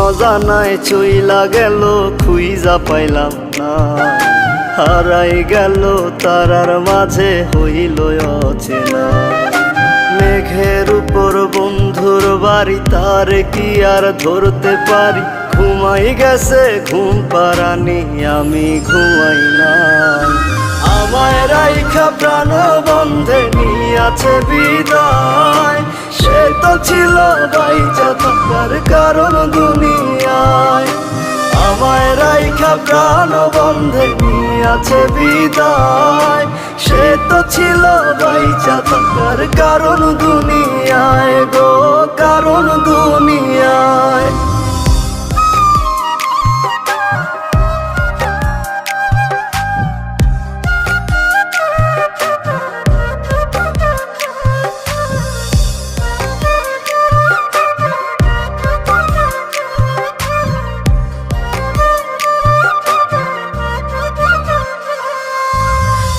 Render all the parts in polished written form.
অজানায় চইলা গেল খুইজা পাইলাম না, হারাই গেল তারার মাঝে হইল অচেনা। মেঘের উপর বন্ধুর বাড়ি, তার কি আর ধরতে পারি? ঘুমাই গেছে ঘুম পারানি, আমি ঘুমাই না। আমায় রাইখা প্রাণ বন্ধে নিয়াছে বিদায়, সে তো ছিল বাইচা থাকার কারণ দুনিয়ায়। আমায় রাইখা প্রাণ বন্ধে নিয়াছে বিদায়, সে তো ছিল বাইচা থাকার কারণ দুনিয়ায় গো, কারণ দুনিয়ায়।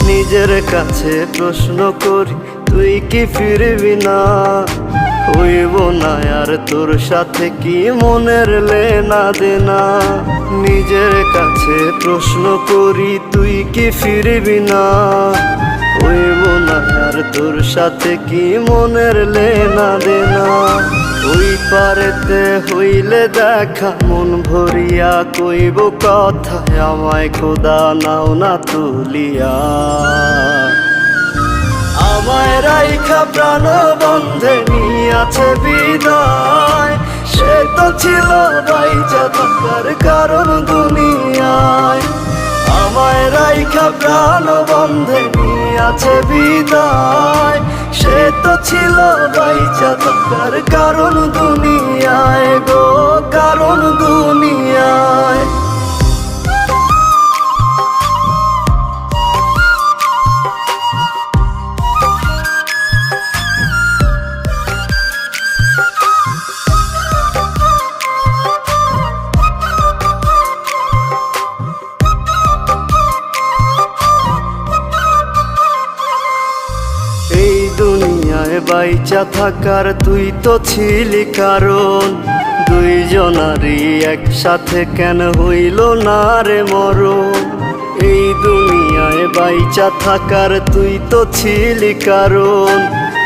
নিজের কাছে প্রশ্ন করি, তুই কি ফিরবি না? হইব না আর তোর সাথে কি মনের লেনা দেনা? নিজের কাছে প্রশ্ন করি, তুই কি ফিরবি না? হইব না আর তোর সাথে কি মনের লেনা দেনা? ওই পারেতে হইলে দেখা মন ভরিয়া কইব কথা, আমায় খোদা নাও না তুলিয়া। আমায় রাইখা প্রাণ বন্ধে নিয়াছে বিদায়, সে তো ছিল বাইচা থাকার কারণ দুনিয়ায়। আমায় রাইখা প্রাণ বন্ধে নিয়াছে বিদায়, সে তো ছিল বাইচা থাকার কারণ দুনিয়ায় গো, কারণ দুনিয়ায়। এই দুনিয়ায় বাইচা থাকার তুই তো ছিলি কারণ, দুইজনারই একসাথে কেন হইল না রে মরণ? এই দুনিয়ায় বাইচা থাকার তুই তো ছিলি কারণ,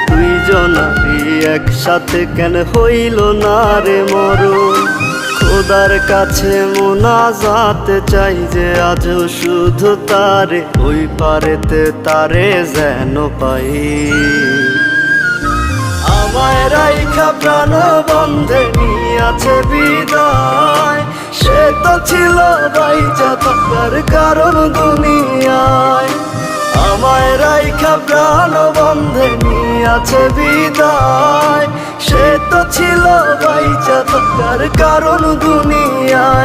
দুইজনারই একসাথে কেন হইল না রে মরণ? খোদার কাছে মোনাজাত চাই যে আজও শুধু তারে, ওই পারেতে তারে যেন পাই। আমায় রাইখা প্রাণ বন্ধে নিয়াছে বিদায়, সে তো ছিল বাইচা থাকার কারণ দুনিয়ায়। আমায় রাইখা প্রাণ বন্ধে নিয়াছে বিদায়, সে তো ছিল বাইচা থাকার কারণ দুনিয়ায়।